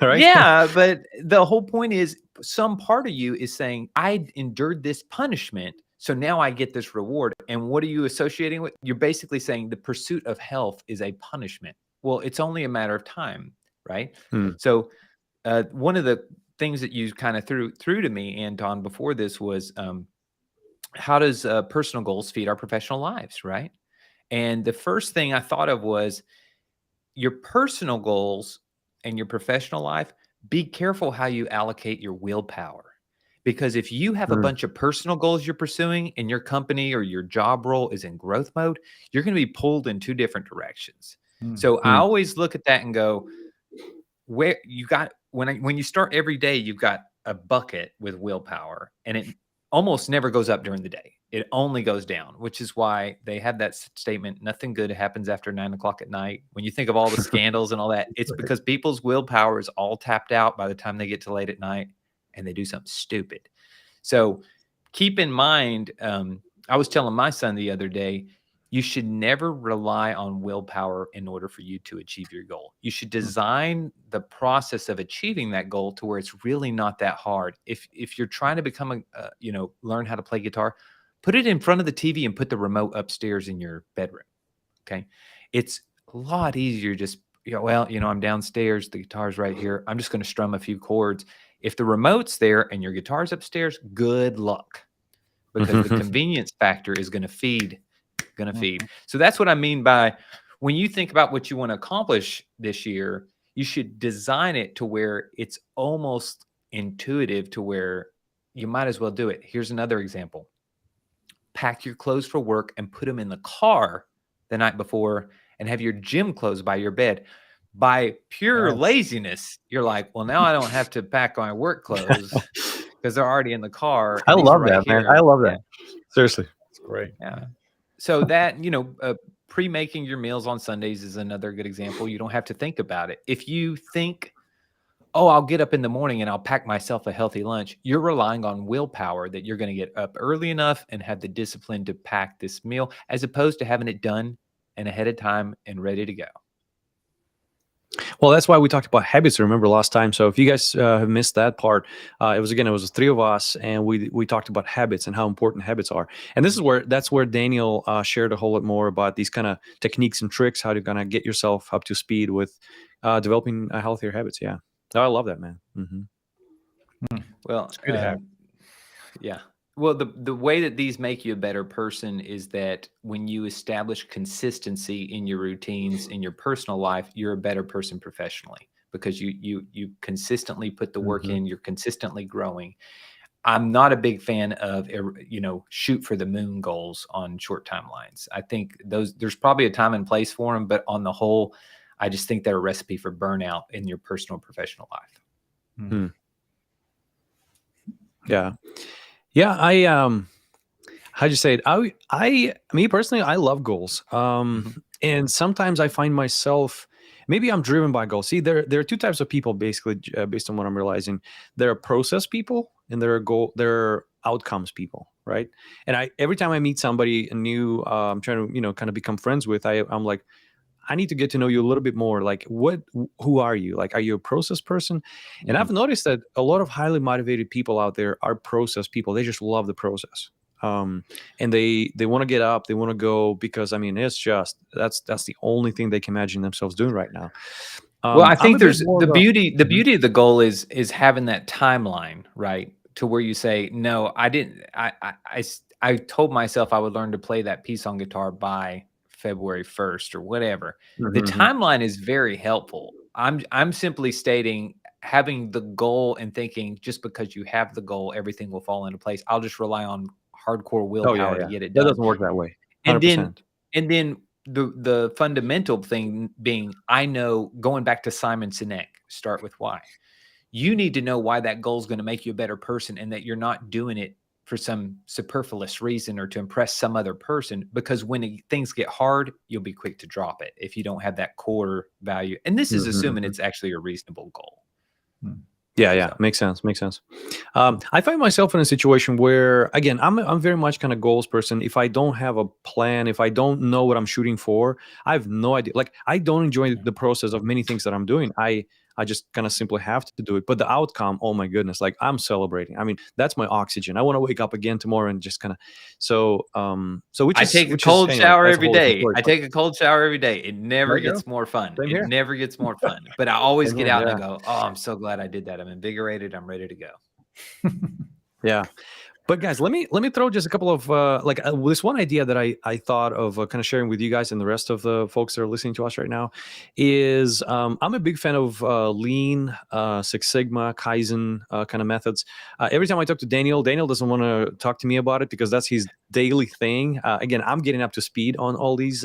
Right? Yeah, but the whole point is some part of you is saying, I endured this punishment, so now I get this reward. And what are you associating with? You're basically saying the pursuit of health is a punishment. Well, it's only a matter of time, right? So one of the things that you kind of threw to me, Anton, before this was how does personal goals feed our professional lives, right? And the first thing I thought of was your personal goals and your professional life. Be careful how you allocate your willpower, because if you have a bunch of personal goals you're pursuing and your company or your job role is in growth mode, you're going to be pulled in two different directions. So I always look at that and go, where you got, when you start every day, you've got a bucket with willpower and it almost never goes up during the day. It only goes down, which is why they have that statement, nothing good happens after 9 o'clock at night. When you think of all the scandals and all that, it's because people's willpower is all tapped out by the time they get to late at night and they do something stupid. So keep in mind, I was telling my son the other day, you should never rely on willpower in order for you to achieve your goal. You should design the process of achieving that goal to where it's really not that hard. If you're trying to become learn how to play guitar, put it in front of the TV and put the remote upstairs in your bedroom. Okay. It's a lot easier just Yeah, well, I'm downstairs, the guitar's right here. I'm just going to strum a few chords. If the remote's there and your guitar's upstairs, good luck, because the convenience factor is going to feed. So that's what I mean by, when you think about what you want to accomplish this year, you should design it to where it's almost intuitive, to where you might as well do it. Here's another example. Pack your clothes for work and put them in the car the night before, and have your gym clothes by your bed. By pure laziness, you're like, well, now I don't have to pack my work clothes because they're already in the car. I These love are right that, man. here. I love that. Seriously. It's great. Yeah. So that, pre-making your meals on Sundays is another good example. You don't have to think about it. If you think, oh, I'll get up in the morning and I'll pack myself a healthy lunch, you're relying on willpower that you're going to get up early enough and have the discipline to pack this meal, as opposed to having it done and ahead of time and ready to go. Well, that's why we talked about habits, remember, last time. So if you guys have missed that part, it was the three of us, and we talked about habits and how important habits are. And that's where Daniel shared a whole lot more about these kind of techniques and tricks, how to kind of get yourself up to speed with developing healthier habits. Yeah. Oh, I love that, man. Mm-hmm. Well, It's good to have. yeah. Well, the way that these make you a better person is that when you establish consistency in your routines in your personal life, you're a better person professionally, because you consistently put the work in, you're consistently growing. I'm not a big fan of, shoot for the moon goals on short timelines. I think there's probably a time and place for them, but on the whole, I just think they're a recipe for burnout in your personal and professional life. Mm. Yeah. Yeah, how'd you say it? Me personally, I love goals. And sometimes I find myself, maybe I'm driven by goals. See, there are two types of people, basically, based on what I'm realizing. There are process people, and there are outcomes people, right? And every time I meet somebody new, I'm trying to, kind of become friends with, I'm like, I need to get to know you a little bit more. Like, who are you? Like, are you a process person? And I've noticed that a lot of highly motivated people out there are process people. They just love the process. And they want to get up, they want to go, because it's just, that's the only thing they can imagine themselves doing right now. Well, I think there's the beauty. The beauty of the goal is having that timeline, right? To where you say, no, I didn't. I told myself I would learn to play that piece on guitar by February 1st or whatever. The timeline is very helpful. I'm simply stating, having the goal and thinking, just because you have the goal, everything will fall into place. I'll just rely on hardcore willpower to get it done. That doesn't work that way. 100%. And then the fundamental thing being, I know, going back to Simon Sinek, start with why. You need to know why that goal is going to make you a better person, and that you're not doing it for some superfluous reason or to impress some other person, because when things get hard, you'll be quick to drop it if you don't have that core value. And this is assuming it's actually a reasonable goal. Yeah. So. Makes sense. I find myself in a situation where, again, I'm very much kind of goals person. If I don't have a plan, if I don't know what I'm shooting for, I have no idea. Like, I don't enjoy the process of many things that I'm doing. I just kind of simply have to do it. But the outcome, oh my goodness, like, I'm celebrating. That's my oxygen. I want to wake up again tomorrow and just kind of, I take a cold shower every day. I take a cold shower every day. It never gets more fun. It never gets more fun. But I always get out and I go, oh, I'm so glad I did that. I'm invigorated. I'm ready to go. Yeah. But guys, let me throw just a couple of this one idea that I thought of kind of sharing with you guys and the rest of the folks that are listening to us right now is I'm a big fan of Lean, Six Sigma, Kaizen kind of methods. Every time I talk to Daniel doesn't want to talk to me about it because that's his daily thing. Again, I'm getting up to speed on all these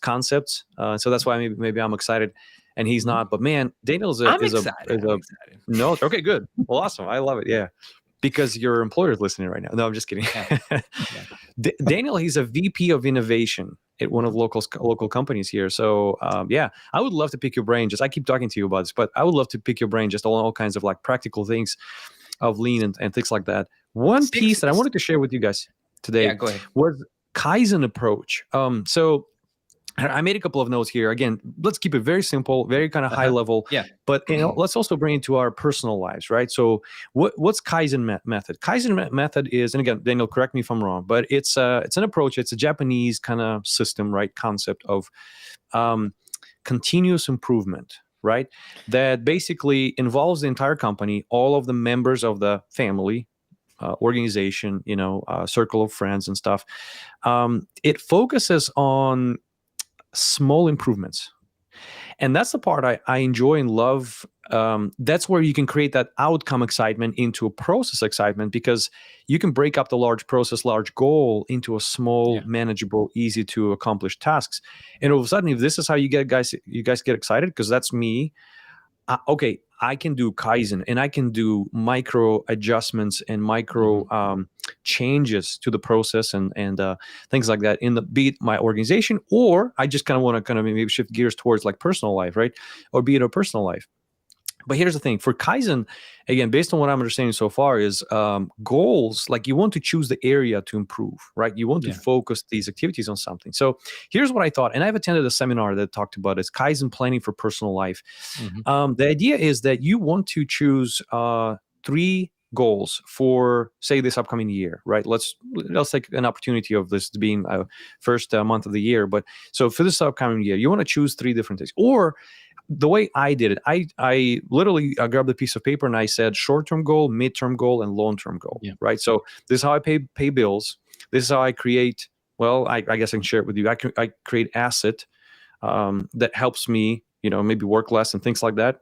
concepts, so that's why maybe I'm excited. And he's not, but man, Daniel's I'm excited. No, okay, good, well, awesome, I love it, yeah. Because your employer is listening right now. No, I'm just kidding. Yeah. Daniel, he's a VP of innovation at one of the local companies here. So I would love to pick your brain. I keep talking to you about this, but I would love to pick your brain just on all kinds of like practical things of lean and things like that. One piece that I wanted to share with you guys today was Kaizen approach. So I made a couple of notes here. Again, let's keep it very simple, very kind of high level. Yeah. But let's also bring it to our personal lives, right? So, what's Kaizen method? Kaizen method is, and again, Daniel, correct me if I'm wrong, but it's an approach. It's a Japanese kind of system, right? Concept of kind continuous improvement, right? That basically involves the entire company, all of the members of the family, organization, circle of friends and stuff. It focuses on small improvements. And that's the part I enjoy and love. That's where you can create that outcome excitement into a process excitement, because you can break up the large process, large goal into a small, manageable, easy to accomplish tasks. And all of a sudden, if this is how you guys get excited, because that's me. Okay, I can do Kaizen, and I can do micro adjustments and micro changes to the process and things like that in the be it my organization, or I just kind of want to maybe shift gears towards like personal life, right? Or be it a personal life. But here's the thing for Kaizen, again, based on what I'm understanding so far, is goals. Like you want to choose the area to improve, right? You want to focus these activities on something. So here's what I thought, and I've attended a seminar that talked about it, Kaizen planning for personal life. The idea is that you want to choose 3 goals for, say, this upcoming year, right? Let's take an opportunity of this being first month of the year. But so for this upcoming year, you want to choose 3 different things. Or the way I did it, I literally grabbed a piece of paper and I said short-term goal, mid-term goal, and long-term goal, right? So this is how I pay bills. This is how I create, well, I guess I can share it with you. I create asset that helps me, maybe work less and things like that.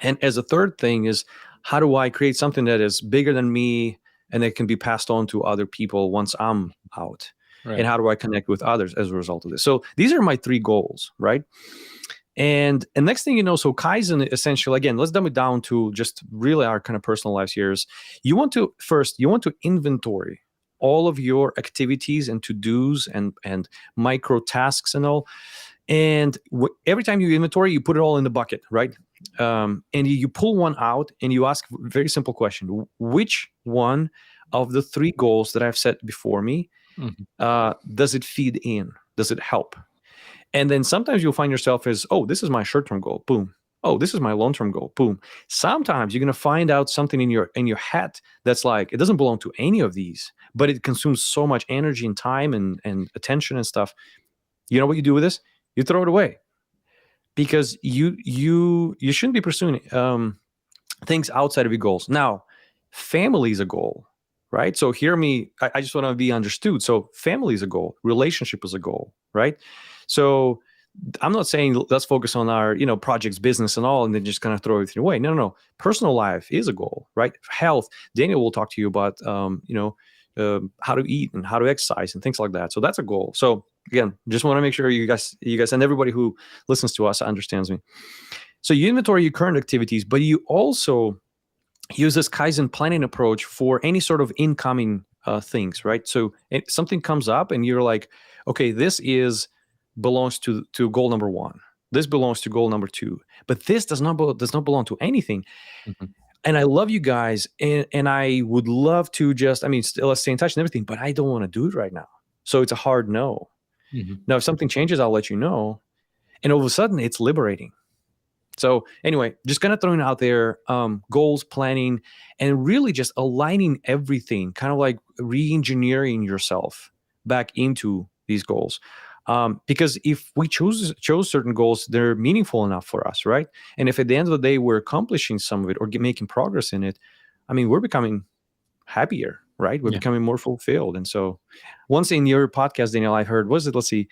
And as a third thing is, how do I create something that is bigger than me and that can be passed on to other people once I'm out? Right. And how do I connect with others as a result of this? So these are my 3 goals, right? And next thing you know, so Kaizen essentially, again, let's dumb it down to just really our kind of personal lives here is you want to inventory all of your activities and to-dos and micro tasks and all. And every time you inventory, you put it all in the bucket, right? And you pull one out and you ask a very simple question. Which one of the 3 goals that I've set before me, does it feed in? Does it help? And then sometimes you'll find yourself as, oh, this is my short-term goal, boom. Oh, this is my long-term goal, boom. Sometimes you're going to find out something in your head that's like, it doesn't belong to any of these, but it consumes so much energy and time and attention and stuff. You know what you do with this? You throw it away, because you shouldn't be pursuing things outside of your goals. Now, family is a goal, right? So hear me. I just want to be understood. So family is a goal. Relationship is a goal, right? So I'm not saying let's focus on our, projects, business and all, and then just kind of throw everything away. No. Personal life is a goal, right? Health. Daniel will talk to you about, how to eat and how to exercise and things like that. So that's a goal. So again, just want to make sure you guys and everybody who listens to us understands me. So you inventory your current activities, but you also use this Kaizen planning approach for any sort of incoming things, right? So something comes up and you're like, okay, this belongs to goal number 1. This belongs to goal number 2, but this does not belong to anything. And I love you guys, and I would love to still let's stay in touch and everything, but I don't want to do it right now. So it's a hard no. Now, if something changes, I'll let you know. And all of a sudden, it's liberating. So anyway, just kind of throwing out there goals, planning, and really just aligning everything, kind of like re-engineering yourself back into these goals. Because if we chose certain goals, they're meaningful enough for us, right? And if at the end of the day we're accomplishing some of it or making progress in it, we're becoming happier, right? We're becoming more fulfilled. And so, once in your podcast, Daniel, I heard, let's see,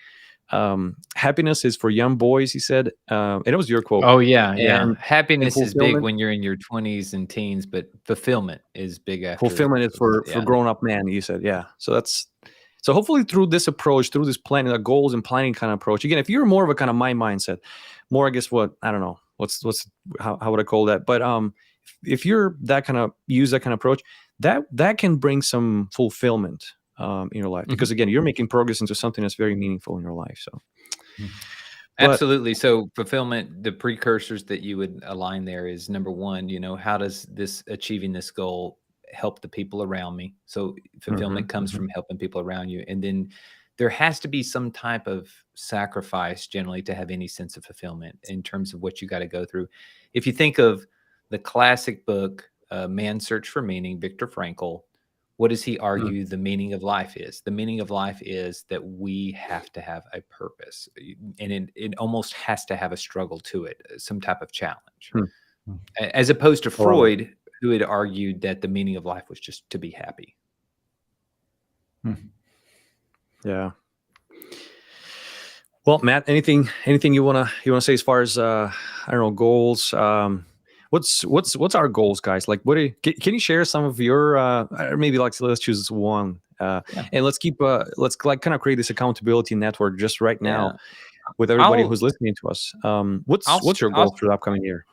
happiness is for young boys, he said, and it was your quote. Oh yeah. Happiness is big when you're in your 20s and teens, but fulfillment is big after. Fulfillment is for grown-up men, you said. Yeah. So hopefully through this approach, through this planning, goals and planning kind of approach, again, if you're more of a kind of my mindset, more, I guess, I don't know, how would I call that? But if you're that kind of use that kind of approach, that can bring some fulfillment in your life, because again, you're making progress into something that's very meaningful in your life. So absolutely. So fulfillment, the precursors that you would align there is number 1, how does achieving this goal help the people around me? So fulfillment comes from helping people around you. And then there has to be some type of sacrifice generally to have any sense of fulfillment in terms of what you got to go through. If you think of the classic book, Man's Search for Meaning, Viktor Frankl, What does he argue the meaning of life is? The meaning of life is that we have to have a purpose, and it almost has to have a struggle to it, some type of challenge, as opposed to Freud, who had argued that the meaning of life was just to be happy. Yeah. Well, Matt, anything you wanna say as far as I don't know, goals? What's our goals, guys? Like, can you share some of your or maybe like let's choose one and let's keep let's kind of create this accountability network just right now with everybody who's listening to us. What's your goal for the upcoming year?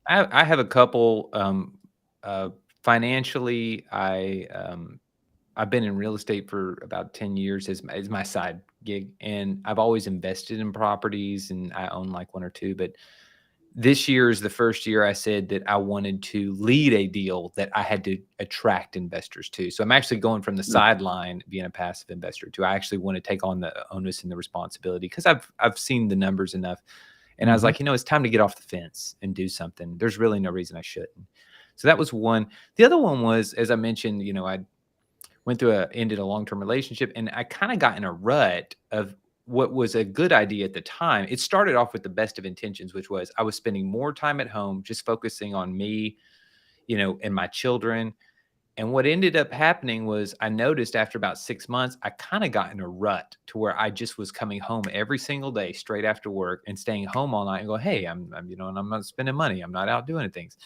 I have a couple. Financially, I've been in real estate for about 10 years as my side gig, and I've always invested in properties, and I own like one or two. But this year is the first year I said that I wanted to lead a deal that I had to attract investors to. So I'm actually going from the sideline, being a passive investor, to I actually want to take on the onus and the responsibility, because I've seen the numbers enough. And I was like, it's time to get off the fence and do something. There's really no reason I shouldn't. So that was one. The other one was, as I mentioned, I ended a long-term relationship, and I kind of got in a rut of what was a good idea at the time. It started off with the best of intentions, which was I was spending more time at home, just focusing on me, and my children. And what ended up happening was I noticed after about 6 months, I kind of got in a rut to where I just was coming home every single day straight after work and staying home all night and go, hey, I'm and I'm not spending money. I'm not out doing things.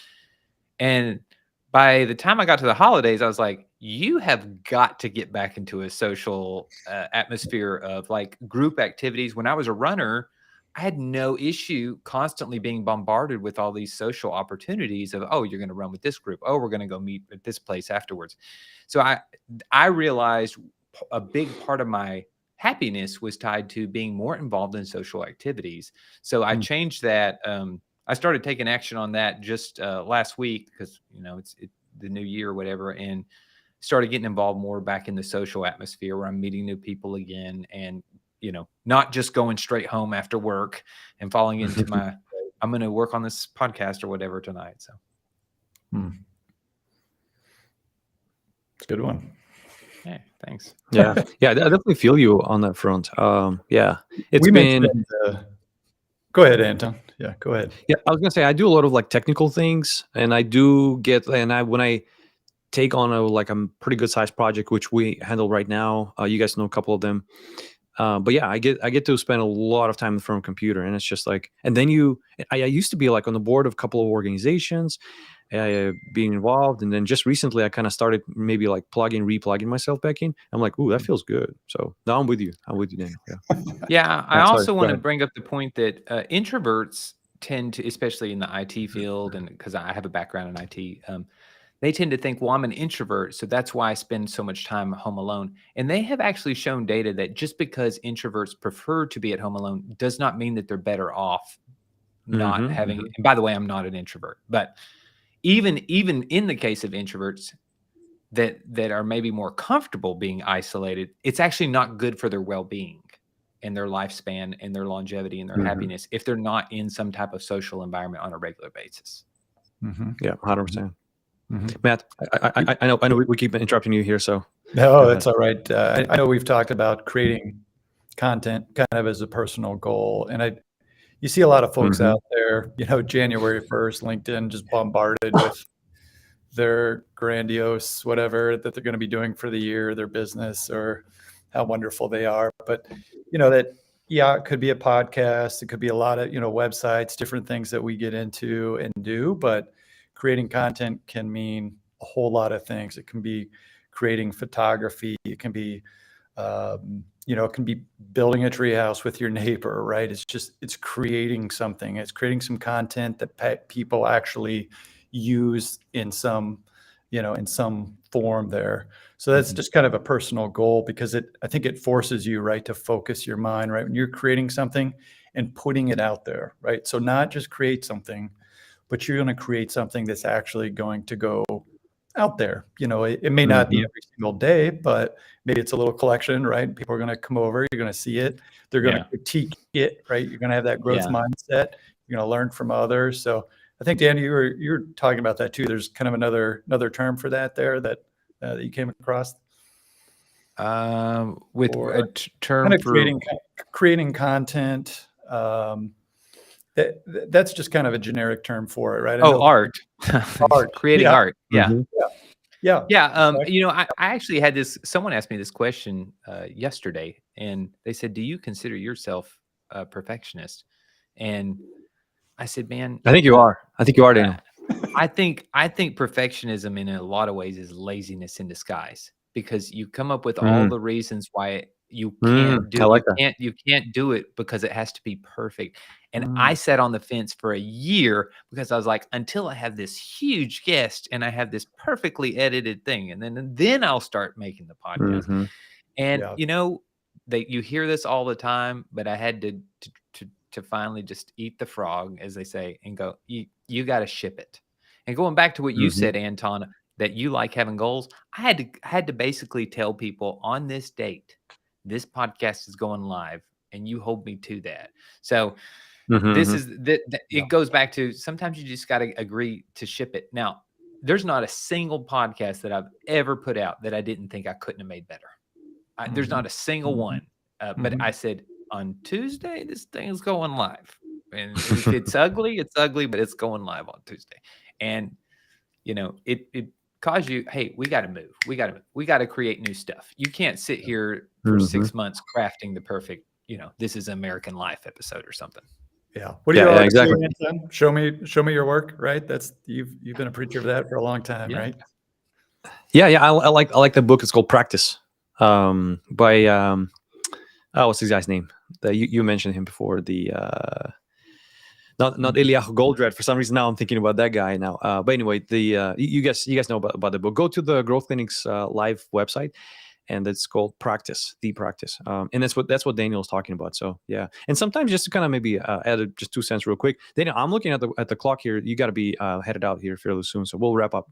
And by the time I got to the holidays, I was like, you have got to get back into a social atmosphere of like group activities. When I was a runner, I had no issue constantly being bombarded with all these social opportunities of, oh, you're going to run with this group. Oh, we're going to go meet at this place afterwards. So I realized a big part of my happiness was tied to being more involved in social activities. So I changed that. I started taking action on that just last week, because, it's the new year or whatever, and started getting involved more back in the social atmosphere where I'm meeting new people again, and, not just going straight home after work and falling into I'm going to work on this podcast or whatever tonight. So. It's a good one. Hey, thanks. Yeah. I definitely feel you on that front. It's been. Go ahead, Anton. Yeah, go ahead. Yeah, I was gonna say I do a lot of like technical things, and I do get, when I take on a pretty good sized project, which we handle right now. You guys know a couple of them. But yeah, I get to spend a lot of time in front of a computer, and it's just like, and then I used to be like on the board of a couple of organizations, being involved, and then just recently I kind of started maybe like replugging myself back in. I'm like, ooh, that feels good. So now I'm with you, Daniel. Yeah, I also want to bring up the point that introverts tend to, especially in the IT field, and because I have a background in IT, they tend to think, well, I'm an introvert, so that's why I spend so much time home alone. And they have actually shown data that just because introverts prefer to be at home alone does not mean that they're better off not having. And by the way, I'm not an introvert, but even in the case of introverts that are maybe more comfortable being isolated, it's actually not good for their well-being and their lifespan and their longevity and their happiness if they're not in some type of social environment on a regular basis. Yeah, 100%. Matt, I know we keep interrupting you here, so. No, that's all right. I know we've talked about creating content kind of as a personal goal, and you see a lot of folks out there, January 1st, LinkedIn just bombarded with their grandiose whatever that they're going to be doing for the year, their business, or how wonderful they are. But it could be a podcast, it could be a lot of websites, different things that we get into and do. But creating content can mean a whole lot of things. It can be creating photography. It can be it can be building a treehouse with your neighbor, right? It's creating something. It's creating some content that people actually use in some form there. So that's just kind of a personal goal, because I think it forces you, right, to focus your mind, right? When you're creating something and putting it out there, right? So not just create something, but you're going to create something that's actually going to go out there. It may not be every single day, but maybe it's a little collection, right? People are going to come over, you're going to see it, they're going to critique it, right? You're going to have that growth mindset, you're going to learn from others. So I think, Dan, you're talking about that too. There's kind of another term for that there that that you came across? With Or a term kind of for creating content. That's just kind of a generic term for it, right? I know art. art. Creating Yeah. art. Yeah. Mhm. Yeah. Yeah. Exactly. You know, I actually had this, someone asked me this question yesterday, and they said, do you consider yourself a perfectionist? And I said, man, I think you are. I think you are, Daniel. I think perfectionism in a lot of ways is laziness in disguise, because you come up with all the reasons why you can't do I like that. you can't do it because it has to be perfect. And I Mm. sat on the fence for a year because I was like, until I have this huge guest and I have this perfectly edited thing, and then I'll start making the podcast. Mhm. And Yeah. you know, you hear this all the time, but I had to finally just eat the frog, as they say, and go, you got to ship it. And going back to what you Mhm. said, Anton, that you like having goals, I had to basically tell people, on this date, this podcast is going live, and you hold me to that. So this Mhm. is that Yeah. it goes back to, sometimes you just got to agree to ship it. Now, there's not a single podcast that I've ever put out that I didn't think I couldn't have made better. There's Mhm. not a single Mhm. one. But Mhm. I said, on Tuesday, this thing's going live. And if it's ugly, it's ugly, but it's going live on Tuesday. And, you know, it caused you, hey, we got to move. We got to create new stuff. You can't sit here for Mhm. 6 months crafting the perfect, this is American Life episode or something. Yeah. What do Yeah, you yeah, always exactly. say, Anton? Show me your work, right? That's you've been a preacher of that for a long time, Yeah. right? Yeah, yeah. I like the book. It's called Practice. By what's this guy's name? You mentioned him before. The not Eliyahu Goldratt. For some reason now I'm thinking about that guy now. But anyway, you guys know about the book. Go to the Growth Clinic's live website, and it's called Practice, the Practice. And that's what Daniel's talking about. So yeah, and sometimes just to kind of maybe add just 2 cents real quick. Daniel, I'm looking at the clock here. You got to be headed out here fairly soon, so we'll wrap up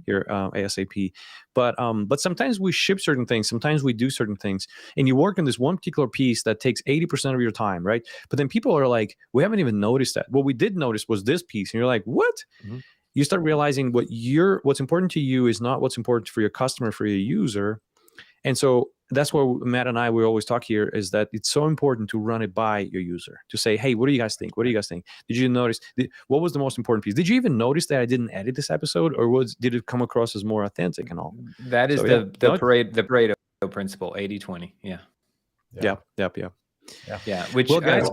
here ASAP. But sometimes we ship certain things, sometimes we do certain things, and you work on this one particular piece that takes 80% of your time, right? But then people are like, we haven't even noticed that. What we did notice was this piece, and you're like, what? Mhm. You start realizing what's important to you is not what's important for your customer, for your user. And so that's where Matt and we always talk here, is that it's so important to run it by your user, to say, hey, what do you guys think? What do you guys think? Did you notice? What was the most important piece? Did you even notice that I didn't edit this episode, or did it come across as more authentic and all? That is So, yeah. the Pareto principle, 80-20. Yeah. Yep. Yeah. Which Well, guys,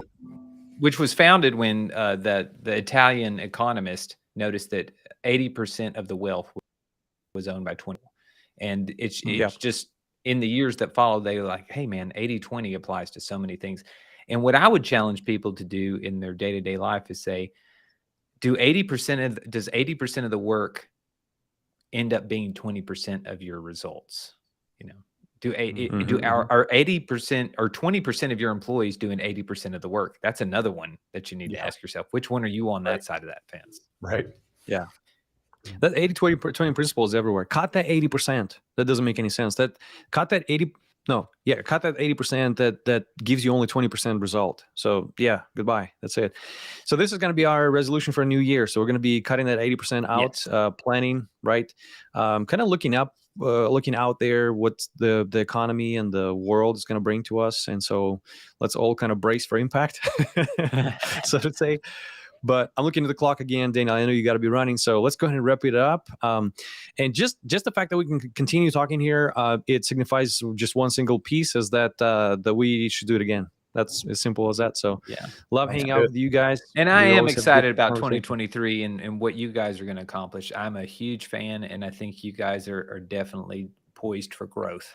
which was founded when the Italian economist noticed that 80% of the wealth was owned by 20. And it's yeah. just, in the years that followed, they were like, hey man, 80-20 applies to so many things. And what I would challenge people to do in their day-to-day life is say, does 80% of the work end up being 20% of your results? Do our 80% or 20% of your employees doing 80% of the work? That's another one that you need to ask yourself. Which one are you on that side of that fence? Right. Yeah. That 80-20 principle is everywhere. Cut that 80%. That doesn't make any sense. Cut that 80% that gives you only 20% result. So yeah, goodbye. That's it. So this is going to be our resolution for a new year. So we're going to be cutting that 80% out, Yes. planning, right? Kind of looking out there, what the economy and the world is going to bring to us. And so let's all kind of brace for impact, so to say. But I'm looking at the clock again, Dana. I know you got to be running, so let's go ahead and wrap it up. And just the fact that we can continue talking here, it signifies just one single piece, is that we should do it again. That's as simple as that. So Yeah, love hanging out with you guys. and I We am always have good excited about conversation. 2023 and what you guys are going to accomplish. I'm a huge fan, and I think you guys are definitely poised for growth.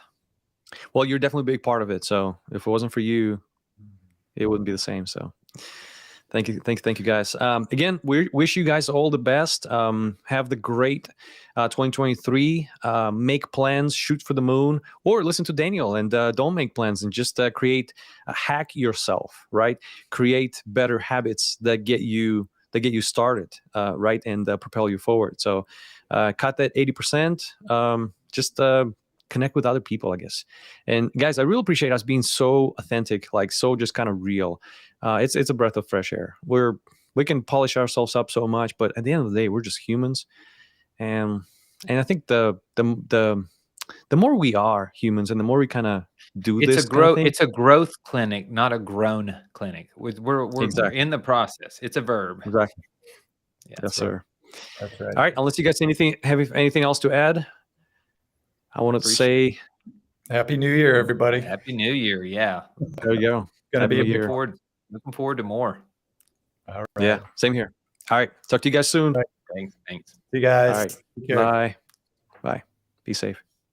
Well, you're definitely a big part of it. So if it wasn't for you, it wouldn't be the same. So thank you guys. Again, we wish you guys all the best. Have the great 2023. Make plans, shoot for the moon, or listen to Daniel and don't make plans and just hack yourself, right? Create better habits that get you started, right, and propel you forward. So cut that 80%. Just connect with other people, I guess. And guys, I really appreciate us being so authentic, like so just kind of real. It's a breath of fresh air. We can polish ourselves up so much, but at the end of the day, we're just humans. And I think the the more we are humans and the more we kind of do It's this a kind of growth. thing. It's a growth clinic, not a grown clinic. We're Exactly. in the process. It's a verb. Exactly. Yeah. Yes, sir. That's right. All right. Unless you guys have anything else to add, I wanted to say Happy New Year, everybody. Happy New Year. Yeah. there you go. Gonna Happy be a New big Year. Looking forward to more. All right. Yeah. Same here. All right. Talk to you guys soon. Right. Thanks. See you guys. All right. Take care. Bye. Bye. Be safe.